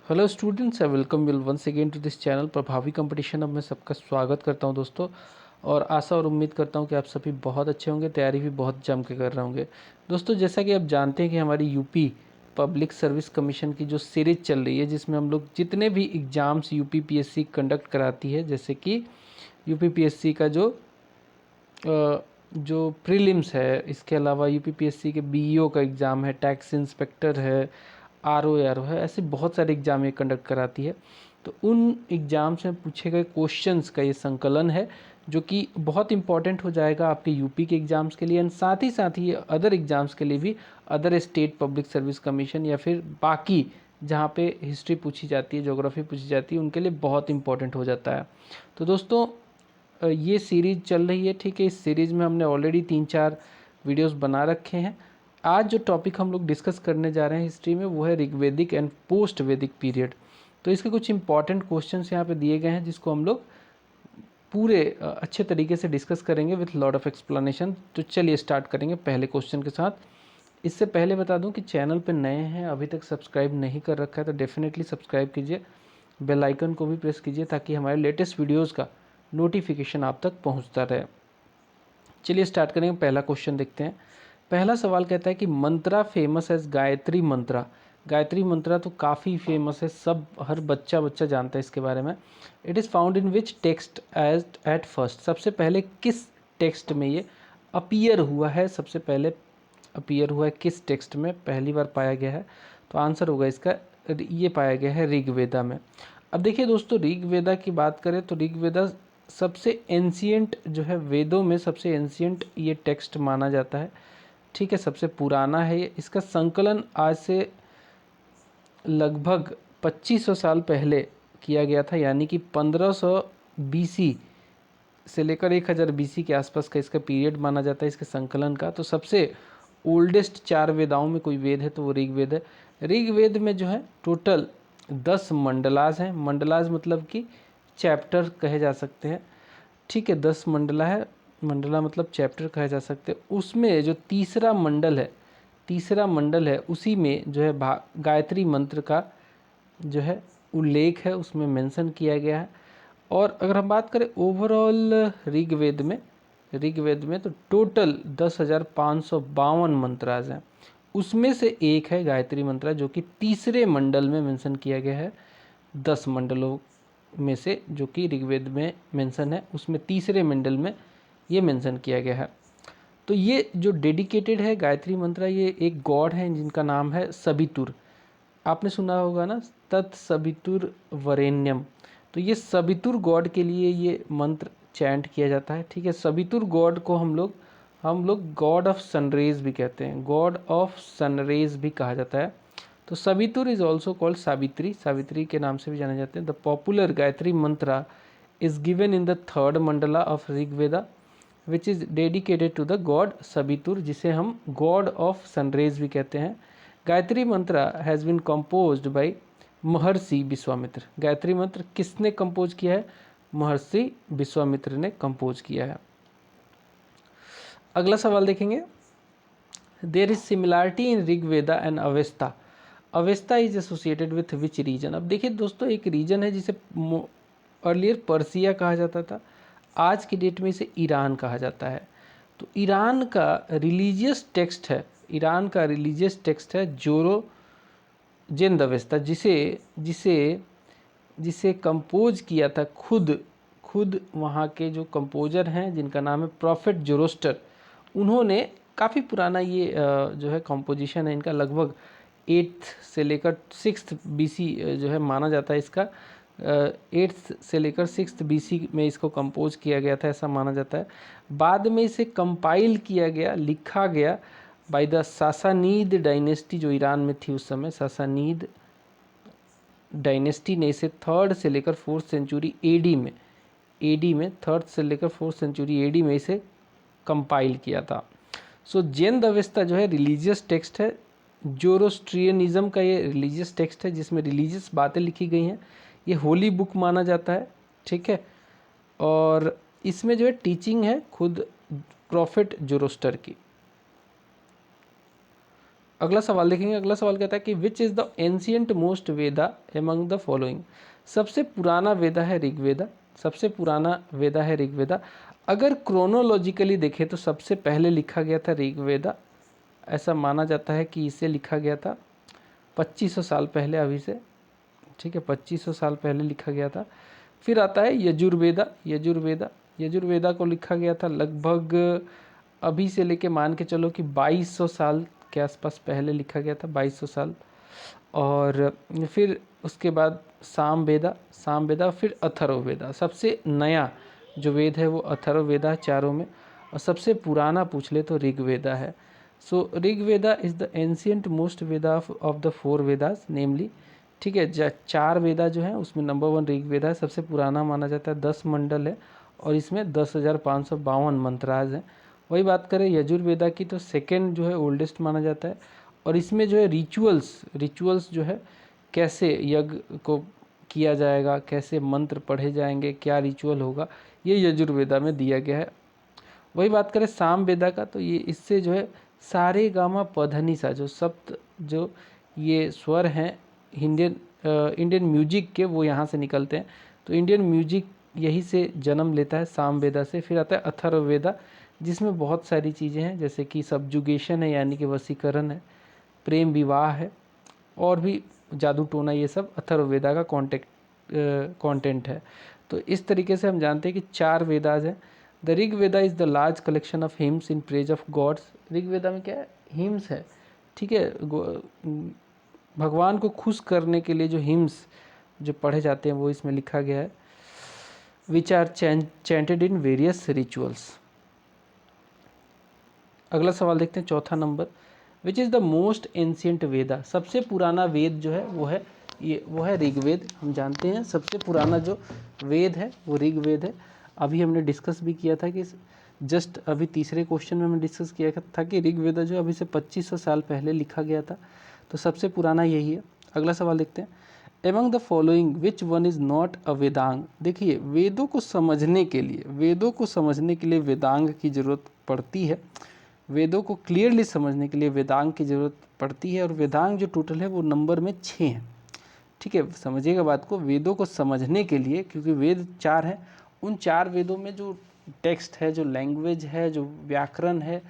Hello students, I welcome you once again to this channel Prabhavi competition. अब मैं सबका स्वागत करता हूं दोस्तों, और आशा और उम्मीद करता हूं कि आप सभी बहुत अच्छे होंगे, तैयारी भी बहुत जम के कर रहे होंगे। दोस्तों, जैसा कि आप जानते हैं कि हमारी यूपी पब्लिक सर्विस कमीशन की जो सीरीज चल रही है, जिसमें हम लोग जितने भी एग्ज़ाम्स यूपी पीएससी कंडक्ट कराती है, जैसे कि यूपी पीएससी का जो प्रीलिम्स है, इसके अलावा यूपीपीएससी के बीईओ का एग्ज़ाम है, टैक्स इंस्पेक्टर है, आरओ है, ऐसे बहुत सारे एग्ज़ाम ये कंडक्ट कराती है। तो उन एग्ज़ाम्स में पूछे गए क्वेश्चंस का ये संकलन है, जो कि बहुत इंपॉर्टेंट हो जाएगा आपके यूपी के एग्ज़ाम्स के लिए, एंड साथ ही अदर एग्ज़ाम्स के लिए भी, other state public service commission या फिर बाकी जहाँ पे हिस्ट्री पूछी जाती है, ज्योग्राफी पूछी जाती है, उनके लिए बहुत इंपॉर्टेंट हो जाता है। तो दोस्तों, ये सीरीज़ चल रही है, ठीक है। इस सीरीज़ में हमने ऑलरेडी 3-4 वीडियोस बना रखे हैं। आज जो टॉपिक हम लोग डिस्कस करने जा रहे हैं हिस्ट्री में, वो है ऋग्वेदिक एंड पोस्ट वैदिक पीरियड। तो इसके कुछ इंपॉर्टेंट क्वेश्चंस यहाँ पे दिए गए हैं, जिसको हम लोग पूरे अच्छे तरीके से डिस्कस करेंगे विथ लॉट ऑफ एक्सप्लेनेशन। तो चलिए स्टार्ट करेंगे पहले क्वेश्चन के साथ। इससे पहले बता दूं कि चैनल पे नए हैं, अभी तक सब्सक्राइब नहीं कर रखा है, तो डेफिनेटली सब्सक्राइब कीजिए, बेल आइकन को भी प्रेस कीजिए, ताकि हमारे लेटेस्ट वीडियोज़ का नोटिफिकेशन आप तक पहुंचता रहे। चलिए स्टार्ट करेंगे, पहला क्वेश्चन देखते हैं। पहला सवाल कहता है कि मंत्रा फेमस एज गायत्री मंत्रा। गायत्री मंत्रा तो काफ़ी फेमस है, सब हर बच्चा बच्चा जानता है इसके बारे में। It is found in which text as at first. सबसे पहले किस टेक्स्ट में ये अपीयर हुआ है, सबसे पहले अपीयर हुआ है किस टेक्स्ट में पहली बार पाया गया है? तो आंसर होगा इसका, ये पाया गया है ऋग्वेदा में। अब देखिए दोस्तों, ऋग्वेदा की बात करें तो ऋग्वेदा सबसे एंशियंट जो है, वेदों में सबसे एंशियंट ये टेक्स्ट माना जाता है, ठीक है। सबसे पुराना है ये। इसका संकलन आज से लगभग 2500 साल पहले किया गया था, यानी कि 1500 बीसी से लेकर 1000 बीसी के आसपास का इसका पीरियड माना जाता है इसके संकलन का। तो सबसे ओल्डेस्ट 4 वेदाओं में कोई वेद है तो वो ऋग्वेद है। ऋग्वेद में जो है टोटल 10 मंडलाज हैं। मंडलाज मतलब कि चैप्टर कहे जा सकते हैं, ठीक है। 10 मंडला है, मंडला मतलब चैप्टर कहे जा सकते हैं। उसमें जो तीसरा मंडल है उसी में जो है गायत्री मंत्र का जो है उल्लेख है, उसमें मेंशन किया गया है। और अगर हम बात करें ओवरऑल ऋग्वेद में तो टोटल 10,552 मंत्राज हैं। उसमें से एक है गायत्री मंत्र, जो कि तीसरे मंडल में मेंशन किया गया है। 10 मंडलों में से जो कि ऋग्वेद में मेंशन है, उसमें तीसरे मंडल में ये मेंशन किया गया है। तो ये जो डेडिकेटेड है गायत्री मंत्र, ये एक गॉड है जिनका नाम है सबितुर। आपने सुना होगा ना, तत्सवितुर वरेण्यम। तो ये सबितुर गॉड के लिए ये मंत्र चैंट किया जाता है, ठीक है। सबितुर गॉड को हम लोग गॉड ऑफ सनरेज भी कहते हैं, गॉड ऑफ सनरेज भी कहा जाता है। तो Savitur is also called Savitri, Savitri के नाम से भी जाने जाते हैं। The popular Gayatri mantra is given in the third mandala of Rigveda, which is dedicated to the god Savitur, जिसे हम गॉड ऑफ सनरेज भी कहते हैं। गायत्री मंत्र हैज़ बीन कंपोज्ड बाय महर्षि विश्वामित्र। गायत्री मंत्र किसने कंपोज किया है? महर्षि विश्वामित्र ने कंपोज किया है। अगला सवाल देखेंगे। There is similarity in Rigveda and Avesta. Avesta is associated with which region? अब देखिए दोस्तों, एक रीजन है जिसे अर्लियर पर्सिया कहा जाता था, आज की डेट में इसे ईरान कहा जाता है। तो ईरान का रिलीजियस टेक्स्ट है जोरो जेन दवेस्ता, जिसे जिसे जिसे कंपोज किया था खुद वहाँ के जो कंपोजर हैं, जिनका नाम है प्रॉफिट जोरोस्टर। उन्होंने काफ़ी पुराना ये जो है कंपोजिशन है इनका, लगभग 8th से लेकर 6th बीसी जो है माना जाता है इसका। 8th से लेकर 6th बीसी में इसको कंपोज किया गया था, ऐसा माना जाता है। बाद में इसे कंपाइल किया गया, लिखा गया बाय द सासानीद डायनेस्टी, जो ईरान में थी उस समय। सासानीद डायनेस्टी ने इसे 3rd से लेकर 4th सेंचुरी एडी में 3rd से लेकर 4th सेंचुरी एडी में इसे कंपाइल किया था। सो जैन अवेस्ता जो है रिलीजियस टेक्स्ट है, जोरोस्ट्रियनिज्म का ये रिलीजियस टेक्स्ट है, जिसमें रिलीजियस बातें लिखी गई हैं। ये होली बुक माना जाता है, ठीक है। और इसमें जो है टीचिंग है खुद प्रॉफिट जोरोस्टर की। अगला सवाल देखेंगे। अगला सवाल कहता है कि विच is the ancient most Veda among the following. सबसे पुराना वेदा है ऋग्वेदा। सबसे पुराना वेदा है ऋग्वेदा। अगर क्रोनोलॉजिकली देखें तो सबसे पहले लिखा गया था ऋग्वेदा। ऐसा माना जाता है कि इसे लिखा गया था 2500 साल पहले अभी से, ठीक है, 2500 साल पहले लिखा गया था। फिर आता है यजुर्वेदा। यजुर्वेदा यजुर्वेदा को लिखा गया था लगभग अभी से लेके मान के चलो कि 2200 साल के आसपास पहले लिखा गया था, 2200 साल। और फिर उसके बाद सामवेदा, सामवेदा, फिर अथर्ववेदा। सबसे नया जो वेद है वो अथर्ववेदा है चारों में। और सबसे पुराना पूछ ले तो ऋग्वेदा है। So Rigveda is the ancient most Veda of the 4 Vedas namely, ठीक है। 4 वेदा जो हैं उसमें नंबर 1 ऋग्वेदा है, सबसे पुराना माना जाता है। 10 मंडल है और इसमें 10,552 मंत्राज हैं। वही बात करें यजुर्वेदा की तो सेकंड जो है ओल्डेस्ट माना जाता है। और इसमें जो है रिचुअल्स जो है कैसे यज्ञ को किया जाएगा, कैसे मंत्र पढ़े जाएंगे, क्या रिचुअल होगा, ये यजुर्वेदा में दिया गया है। वही बात करें सामवेदा का तो ये इससे जो है सारे गामा पधनिसा जो सप्त जो ये स्वर हैं इंडियन म्यूजिक के, वो यहाँ से निकलते हैं। तो इंडियन म्यूजिक यही से जन्म लेता है सामवेदा से। फिर आता है अथर्ववेदा जिसमें बहुत सारी चीज़ें हैं जैसे कि सब्जुगेशन है यानी कि वशीकरण है, प्रेम विवाह है और भी जादू टोना, ये सब अथर्ववेदा का कंटेंट है। तो इस तरीके से हम जानते हैं कि 4 वेदाज हैं। The Rig Veda is the large collection of hymns in praise of gods. Rig Veda में क्या है, हिम्स है, ठीक है। भगवान को खुश करने के लिए जो हिम्स जो पढ़े जाते हैं वो इसमें लिखा गया है। Which are chanted in various rituals. अगला सवाल देखते हैं, चौथा नंबर। Which is the most ancient Veda. सबसे पुराना वेद जो है वो है ऋग्वेद। हम जानते हैं सबसे पुराना जो वेद है वो ऋग्वेद है। अभी हमने डिस्कस भी किया था कि जस्ट अभी तीसरे क्वेश्चन में हमने डिस्कस किया था कि ऋग्वेद जो अभी से 2500 साल पहले लिखा गया था। तो सबसे पुराना यही है। अगला सवाल देखते हैं, among the following which one is not a Vedang. देखिए वेदों को समझने के लिए वेदांग की ज़रूरत पड़ती है। वेदों को क्लियरली समझने के लिए वेदांग की ज़रूरत पड़ती है। और वेदांग जो टोटल है वो नंबर में 6 हैं, ठीक है। समझिएगा बात को, वेदों को समझने के लिए, क्योंकि वेद 4 हैं, उन 4 वेदों में जो टेक्स्ट है, जो लैंग्वेज है, जो व्याकरण है,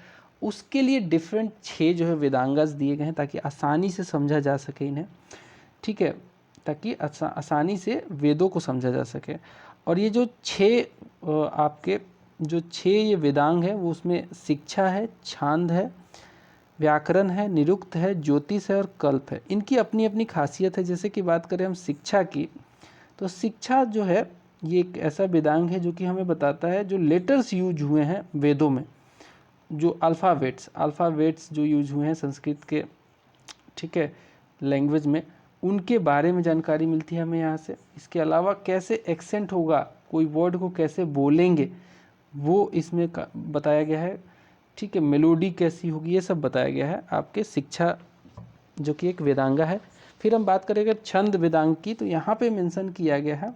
उसके लिए डिफरेंट 6 जो है वेदांगास दिए गए हैं ताकि आसानी से समझा जा सके इन्हें, ठीक है, ताकि आसानी से वेदों को समझा जा सके। और ये जो 6 आपके जो 6 ये वेदांग है वो उसमें शिक्षा है, छांद है, व्याकरण है, निरुक्त है, ज्योतिष है और कल्प है। इनकी अपनी अपनी खासियत है। जैसे कि बात करें हम शिक्षा की, तो शिक्षा जो है ये एक ऐसा वेदांग है जो कि हमें बताता है जो लेटर्स यूज हुए हैं वेदों में, जो अल्फ़ाबेट्स जो यूज हुए हैं संस्कृत के, ठीक है, लैंग्वेज में, उनके बारे में जानकारी मिलती है हमें यहाँ से। इसके अलावा कैसे एक्सेंट होगा, कोई वर्ड को कैसे बोलेंगे वो इसमें बताया गया है, ठीक है। मेलोडी कैसी होगी ये सब बताया गया है आपके शिक्षा, जो कि एक वेदांगा है। फिर हम बात करेंगे छंद वेदांग की, तो यहाँ पे मेंशन किया गया है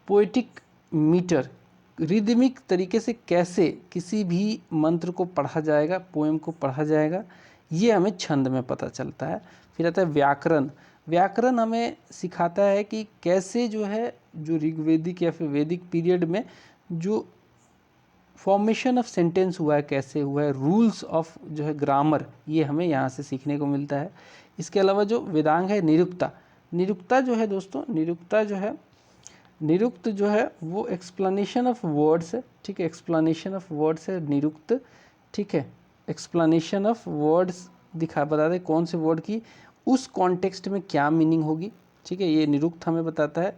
पोएटिक मीटर, रिदमिक तरीके से कैसे किसी भी मंत्र को पढ़ा जाएगा, पोएम को पढ़ा जाएगा, ये हमें छंद में पता चलता है। फिर आता है व्याकरण। व्याकरण हमें सिखाता है कि कैसे जो है जो ऋग्वेदिक या फिर वैदिक पीरियड में जो फॉर्मेशन ऑफ सेंटेंस हुआ है कैसे हुआ है, रूल्स ऑफ जो है ग्रामर, ये हमें यहाँ से सीखने को मिलता है। इसके अलावा जो वेदांग है निरुक्ता, निरुक्ता जो है दोस्तों, निरुक्त जो है वो एक्सप्लेनेशन ऑफ वर्ड्स है, ठीक है, एक्सप्लेनेशन ऑफ वर्ड्स है निरुक्त, ठीक है। एक्सप्लेनेशन ऑफ वर्ड्स बता दे कौन से वर्ड की उस कॉन्टेक्स्ट में क्या मीनिंग होगी, ठीक है, ये निरुक्त हमें बताता है,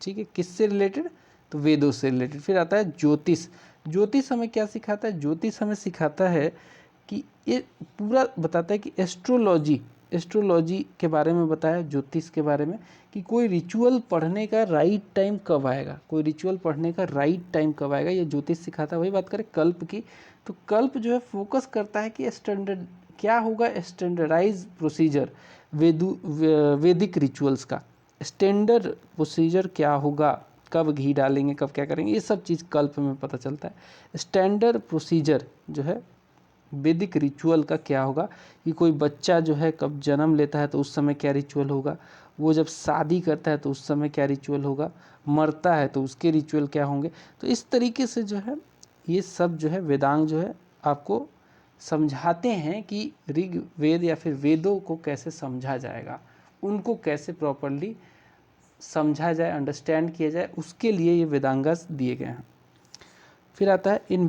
ठीक है। किससे रिलेटेड, तो वेदों से रिलेटेड। फिर आता है ज्योतिष। ज्योतिष हमें क्या सिखाता है, ज्योतिष हमें सिखाता है कि ये पूरा बताता है कि एस्ट्रोलॉजी के बारे में बताया, ज्योतिष के बारे में, कि कोई रिचुअल पढ़ने का राइट टाइम कब आएगा, ये ज्योतिष सिखाता है। वही बात करें कल्प की, तो कल्प जो है फोकस करता है कि स्टैंडर्ड क्या होगा, स्टैंडर्डाइज प्रोसीजर वैदिक रिचुअल्स का स्टैंडर्ड प्रोसीजर क्या होगा, कब घी डालेंगे, कब क्या करेंगे, ये सब चीज़ कल्प में पता चलता है। स्टैंडर्ड प्रोसीजर जो है वैदिक रिचुअल का क्या होगा, कि कोई बच्चा जो है कब जन्म लेता है तो उस समय क्या रिचुअल होगा, वो जब शादी करता है तो उस समय क्या रिचुअल होगा, मरता है तो उसके रिचुअल क्या होंगे। तो इस तरीके से जो है ये सब जो है वेदांग जो है आपको समझाते हैं कि ऋग वेद या फिर वेदों को कैसे समझा जाएगा, उनको कैसे प्रॉपरली समझा जाए, अंडरस्टैंड किया जाए, उसके लिए ये वेदांगास दिए गए हैं। फिर आता है in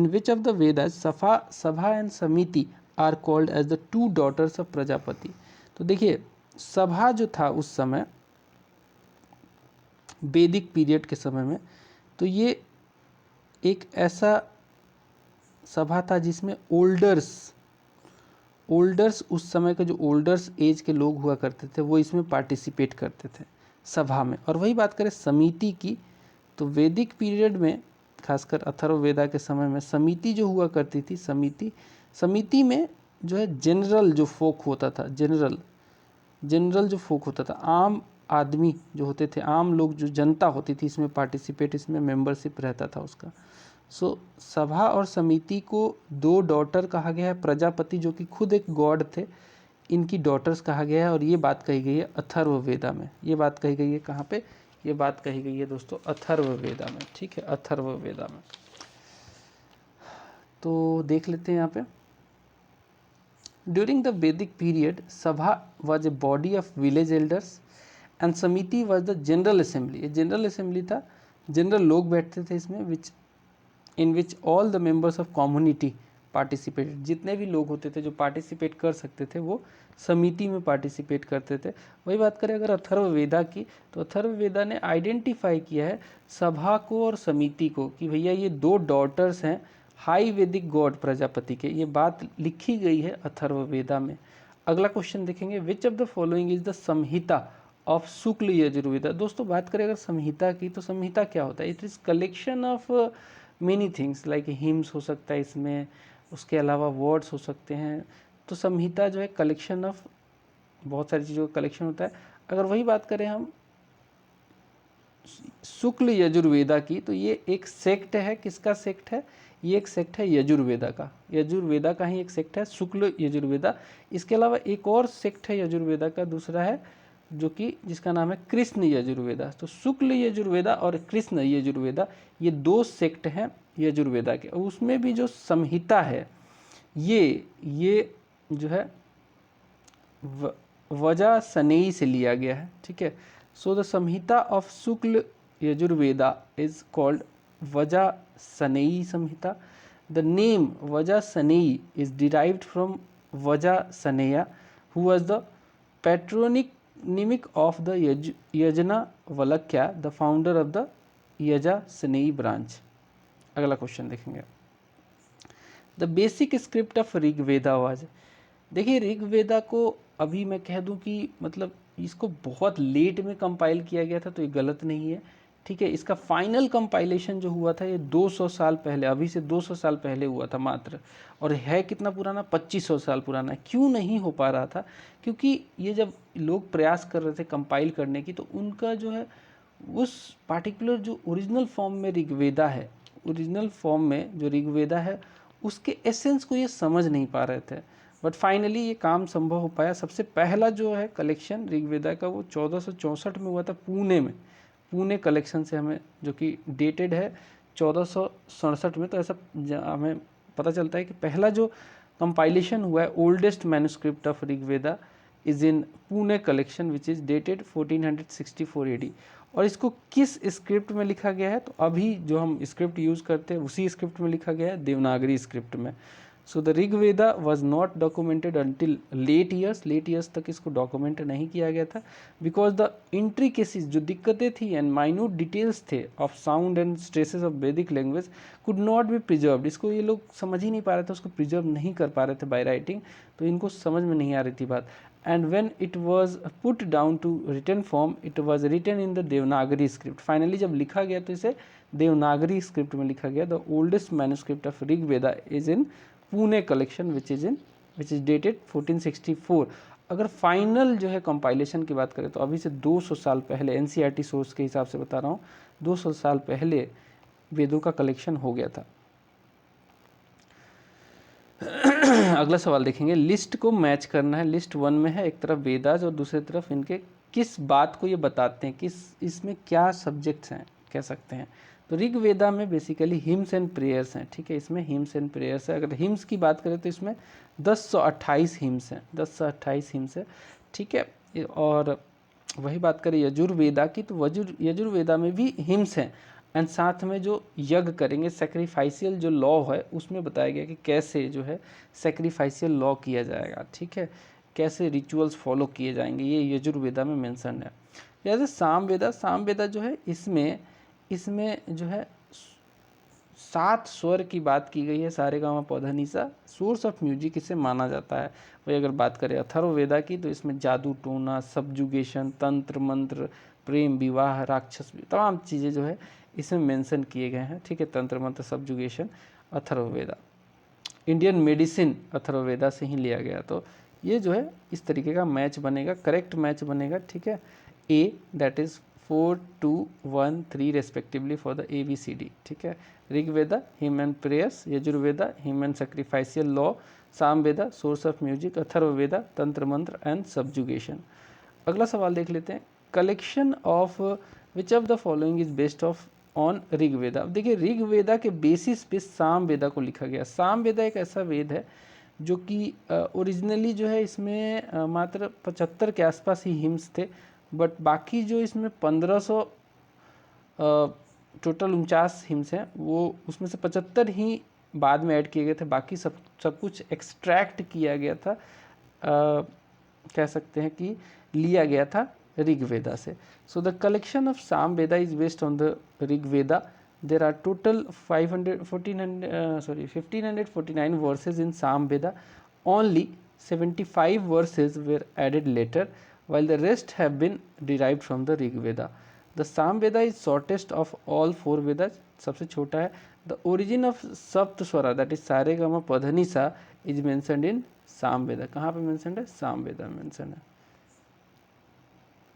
which of the Vedas Sabha and Samiti are called as the two daughters of Prajapati. तो देखिए सभा जो था उस समय वैदिक पीरियड के समय में, तो ये एक ऐसा सभा था जिसमें ओल्डर्स उस समय के जो ओल्डर्स एज के लोग हुआ करते थे वो इसमें पार्टिसिपेट करते थे सभा में। और वही बात करें समिति की, तो वैदिक पीरियड में खासकर अथर्ववेदा के समय में समिति जो हुआ करती थी, समिति में जो है जनरल जो फोक होता था, जनरल जो फोक होता था, आम आदमी जो होते थे, आम लोग जो जनता होती थी, इसमें पार्टिसिपेट, इसमें मेंबरशिप रहता था उसका। सो सभा और समिति को दो डॉटर कहा गया है, प्रजापति जो कि खुद एक गॉड थे, इनकी डॉटर्स कहा गया है। और ये बात कही गई है अथर्ववेदा में। ये बात कही गई है कहाँ पे, ये बात कही गई है दोस्तों अथर्ववेदा में, ठीक है, अथर्ववेदा में। तो देख लेते हैं यहाँ पे, during the Vedic period sabha was a body of village elders and samiti was the general assembly. ये जनरल असेंबली था, जनरल लोग बैठते थे इसमें, in which all the members of community participated. जितने भी लोग होते थे जो पार्टिसिपेट कर सकते थे वो समिति में पार्टिसिपेट करते थे। वही बात करें अगर अथर्ववेदा की, तो अथर्ववेदा ने आइडेंटिफाई किया है सभा को और समिति को कि भैया ये दो डॉटर्स हैं हाई वैदिक गॉड प्रजापति के। ये बात लिखी गई है अथर्ववेदा में। अगला क्वेश्चन देखेंगे, which of the following is the Samhita of Shukla Yajurveda. दोस्तों बात करें अगर संहिता की, तो संहिता क्या होता है, it is collection of many things like hymns हो सकता है इसमें, उसके अलावा वर्ड्स हो सकते हैं। तो संहिता जो है कलेक्शन ऑफ बहुत सारी चीज़ों का कलेक्शन होता है। अगर वही बात करें हम शुक्ल यजुर्वेदा की, तो ये एक सेक्ट है, किसका सेक्ट है, ये एक सेक्ट है यजुर्वेदा का, यजुर्वेदा का ही एक सेक्ट है शुक्ल यजुर्वेदा। इसके अलावा एक और सेक्ट है यजुर्वेदा का, दूसरा है जो कि जिसका नाम है कृष्ण यजुर्वेदा। तो शुक्ल यजुर्वेदा और कृष्ण यजुर्वेदा ये दो सेक्ट हैं यजुर्वेदा के। और उसमें भी जो संहिता है ये जो है वजासनेयी से लिया गया है, ठीक है। So the Samhita of Shukla Yajurveda is called Vajasaneyi Samhita. The name Vajasaneyi is derived from Vajasaneya who was the patronymic of the Yajnavalkya, the founder of the Yajasaneyi branch. अगला क्वेश्चन देखेंगे, the basic script of Rigveda was. देखिए ऋग्वेदा को अभी मैं कह दूं कि मतलब इसको बहुत लेट में कंपाइल किया गया था, तो ये गलत नहीं है, ठीक है। इसका फाइनल कंपाइलेशन जो हुआ था ये 200 साल पहले, अभी से 200 साल पहले हुआ था मात्र। और है कितना पुराना, 2500 साल पुराना। क्यों नहीं हो पा रहा था, क्योंकि ये जब लोग प्रयास कर रहे थे कंपाइल करने की, तो उनका जो है उस पार्टिकुलर जो ओरिजिनल फॉर्म में ऋग्वेदा है, ओरिजिनल फॉर्म में जो ऋग्वेदा है उसके एसेंस को ये समझ नहीं पा रहे थे। बट फाइनली ये काम संभव हो पाया। सबसे पहला जो है कलेक्शन ऋग्वेदा का वो 1464 में हुआ था पुणे में, पुणे कलेक्शन से हमें जो कि डेटेड है 1467 में। तो ऐसा हमें पता चलता है कि पहला जो कंपाइलेशन हुआ है oldest manuscript of Rigveda is in Pune collection which is dated 1464 AD. और इसको किस स्क्रिप्ट में लिखा गया है, तो अभी जो हम स्क्रिप्ट यूज़ करते हैं उसी स्क्रिप्ट में लिखा गया है, देवनागरी स्क्रिप्ट में। So the Rigveda was not documented until late years तक इसको डॉक्यूमेंट नहीं किया गया था, बिकॉज द इंट्रिकेसीज जो दिक्कतें थी एंड माइन्यूट डिटेल्स थे of sound and stresses of Vedic language could not be preserved. इसको ये लोग समझ ही नहीं पा रहे थे, उसको प्रिजर्व नहीं कर पा रहे थे बाय राइटिंग, तो इनको समझ में नहीं आ रही थी बात। And when it was put down to written form it was written in the Devanagari script. Finally जब लिखा गया तो इसे देवनागरी स्क्रिप्ट में लिखा गया। The oldest manuscript of Rigveda is in Pune collection which is dated 1464। अगर फाइनल जो है कंपाइलेशन की बात करें तो अभी से 200 साल पहले, एनसीईआरटी सोर्स के हिसाब से बता रहा हूँ, 200 साल पहले वेदों का कलेक्शन हो गया था। अगला सवाल देखेंगे, लिस्ट को मैच करना है। लिस्ट 1 में है एक तरफ वेदास और दूसरी तरफ इनके किस बात को ये बताते हैं, किस इसमें क्या सब्जेक्ट्स हैं कह सकते हैं। तो ऋग वेदा में बेसिकली हिम्स एंड प्रेयर्स हैं, ठीक है, इसमें हिम्स एंड प्रेयर्स है। अगर हिम्स की बात करें तो इसमें 1028 हिम्स हैं, 1028 हिम्स है, ठीक है। और वही बात करें यजुर्वेदा की तो यजुर्वेदा में भी हिम्स हैं एंड साथ में जो यज्ञ करेंगे सेक्रीफाइशियल जो लॉ है उसमें बताया गया कि कैसे जो है सेक्रीफाइशियल लॉ किया जाएगा, ठीक है, कैसे रिचुअल्स फॉलो किए जाएंगे, ये यजुर्वेदा में मेंशन है। जैसे सामवेदा जो है इसमें जो है 7 स्वर की बात की गई है, सारेगामा पौधा निसा, सोर्स ऑफ म्यूजिक इसे माना जाता है। वही अगर बात करें अथर्ववेदा की तो इसमें जादू टोना, सब्जुगेशन, तंत्र मंत्र, प्रेम विवाह, राक्षस, तमाम चीज़ें जो है इसमें मेंशन किए गए हैं, ठीक है, तंत्र मंत्र subjugation Atharvaveda. Indian medicine Atharvaveda से ही लिया गया, तो ये जो है इस तरीके का मैच बनेगा, करेक्ट मैच बनेगा, ठीक है। A that is 4, 2, 1, 3 respectively for the ABCD, ठीक है। Rigveda human prayers, Yajurveda human sacrificial law, Samaveda source of music, Atharvaveda tantra mantra and subjugation. अगला सवाल देख लेते हैं, collection of which of the following is based of on Rigveda. अब देखिए ऋग्वेदा के बेसिस पे सामवेदा को लिखा गया। सामवेदा एक ऐसा वेद है जो कि ओरिजिनली जो है इसमें मात्र 75 के आसपास ही हिम्स थे, बट बाकी जो इसमें 1500 टोटल 49 हिम्स हैं, वो उसमें से 75 ही बाद में ऐड किए गए थे, बाकी सब कुछ एक्सट्रैक्ट किया गया था, कह सकते हैं कि लिया गया था ऋग्वेदा से। So the collection of Samaveda is based on the Rigveda. There are total 1549 verses in Samveda. Only 75 verses were added later, while the rest have been derived from the Rig Veda. The Samveda is shortest of all 4 Vedas. सबसे छोटा है. The origin of Saptaswara, that is Saregama Padhanisa, is mentioned in Samveda. कहाँ पे mentioned है? Samveda mentioned है.